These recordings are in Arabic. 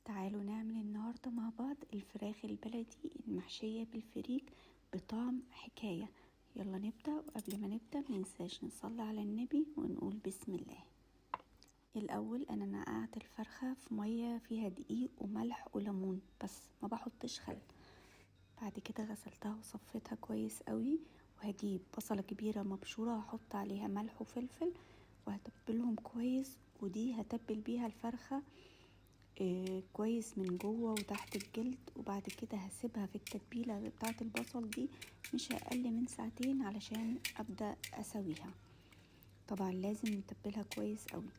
تعالوا نعمل النهاردة مع بعض الفراخ البلدي المحشية بالفريك بطعم حكاية. يلا نبدأ، وقبل ما نبدأ مننساش نصلي على النبي ونقول بسم الله. الأول أنا نقعت الفرخة في مية فيها دقيق وملح وليمون بس، ما بحطش خل. بعد كده غسلتها وصفيتها كويس قوي، وهجيب بصلة كبيرة مبشورة هحط عليها ملح وفلفل وهتبلهم كويس، ودي هتبل بيها الفرخة كويس من جوه وتحت الجلد. وبعد كده هسيبها في التتبيلة بتاعة البصل دي مش اقل من ساعتين علشان ابدأ اسويها. طبعا لازم نتبلها كويس قوي،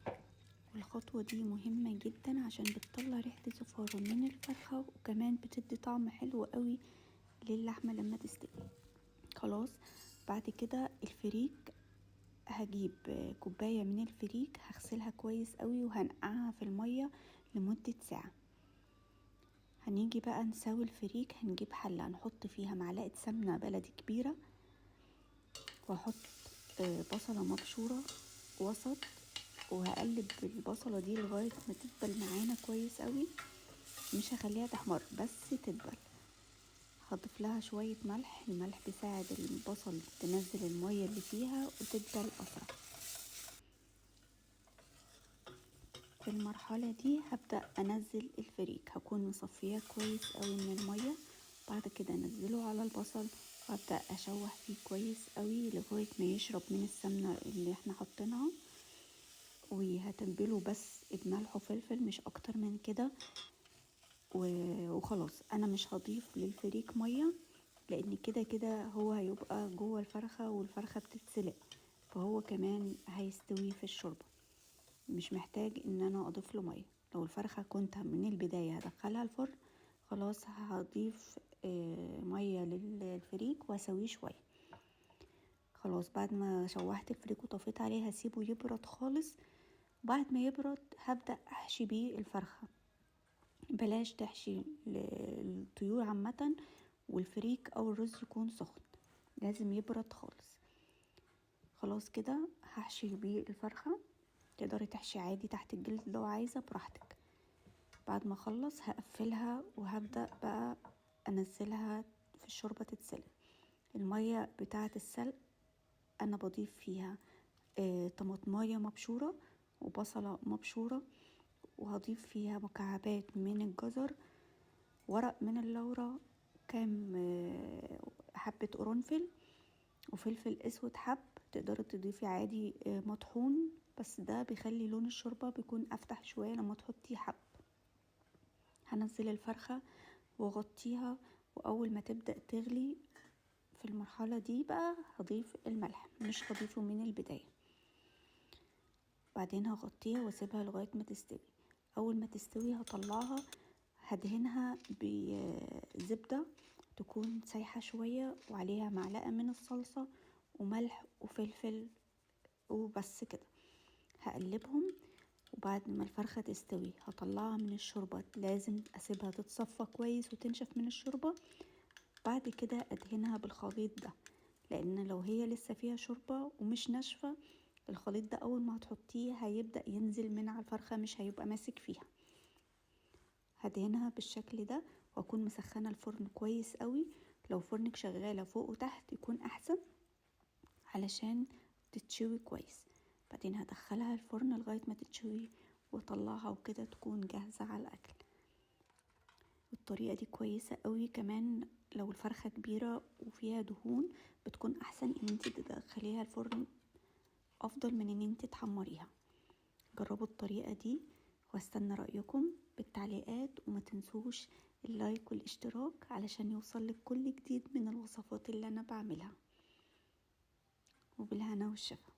والخطوة دي مهمة جدا عشان بتطلع ريحة الزفارة من الفرخة، وكمان بتدي طعم حلو قوي للحمة لما تستوي. خلاص، بعد كده الفريك هجيب كوباية من الفريك هغسلها كويس قوي وهنقعها في المية لمدة ساعة. هنيجي بقى نسوي الفريك، هنجيب حلة نحط فيها معلقة سمنة بلدي كبيرة، واحط بصلة مبشورة وسط، وهقلب البصلة دي لغاية ما تدبل معانا كويس قوي. مش هخليها تحمر بس تدبل. هضيف لها شوية ملح، الملح بيساعد البصل تنزل المية اللي فيها وتدبل أسرع. في المرحلة دي هبدأ أنزل الفريك، هكون مصفياه كويس قوي من المية. بعد كده انزله على البصل وابدأ اشوح فيه كويس قوي لغاية ما يشرب من السمنة اللي احنا حطيناها، وهتبله بس بملح وفلفل مش اكتر من كده. وخلاص، انا مش هضيف للفريك مية لان كده كده هو هيبقى جوه الفرخة والفرخة بتتسلق، فهو كمان هيستوي في الشوربة. مش محتاج ان انا اضيف له ميه. لو الفرخه كنت من البدايه هدخلها الفرن، خلاص هضيف ميه للفريك واسويه شويه. خلاص، بعد ما شوحت الفريك وطفيت عليه هسيبه يبرد خالص. بعد ما يبرد هبدأ احشي بيه الفرخه. بلاش تحشي الطيور عامه، والفريك او الرز يكون سخن، لازم يبرد خالص. خلاص كده هحشي بيه الفرخه. تقدري تحشي عادي تحت الجلد لو عايزة، براحتك. بعد ما اخلص هقفلها وهبدأ بقى انزلها في الشوربة تتسلق. المية بتاعة السلق انا بضيف فيها طماطمايه مبشورة وبصلة مبشورة، وهضيف فيها مكعبات من الجزر، ورق من اللورة، كام حبة قرنفل، وفلفل اسود حب. تقدري تضيفي عادي مطحون، بس ده بيخلي لون الشوربة بيكون افتح شوية لما تحطيه حب. هنزل الفرخة واغطيها، واول ما تبدأ تغلي في المرحلة دي بقى هضيف الملح، مش هضيفه من البداية. بعدين هغطيها واسيبها لغاية ما تستوي. اول ما تستوي هطلعها، هدهنها بزبدة تكون سايحة شوية، وعليها معلقة من الصلصة وملح وفلفل وبس كده. هقلبهم، وبعد ما الفرخة تستوي هطلعها من الشوربة. لازم اسيبها تتصفى كويس وتنشف من الشوربة. بعد كده ادهنها بالخليط ده، لان لو هي لسه فيها شوربة ومش ناشفة، الخليط ده اول ما هتحطيه هيبدأ ينزل من على الفرخة، مش هيبقى ماسك فيها. هدهنها بالشكل ده، واكون مسخنة الفرن كويس قوي. لو فرنك شغالة فوق وتحت يكون احسن علشان تتشوي كويس. بعدين هدخلها الفرن لغاية ما تتشوي واطلعها، وكده تكون جاهزة على الاكل. الطريقة دي كويسة قوي. كمان لو الفرخة كبيرة وفيها دهون بتكون احسن ان انت تدخليها الفرن افضل من ان انت تحمريها. جربوا الطريقة دي واستنى رأيكم بالتعليقات، وما تنسوش اللايك والاشتراك علشان يوصلك كل جديد من الوصفات اللي انا بعملها. وبالهنا والشفا.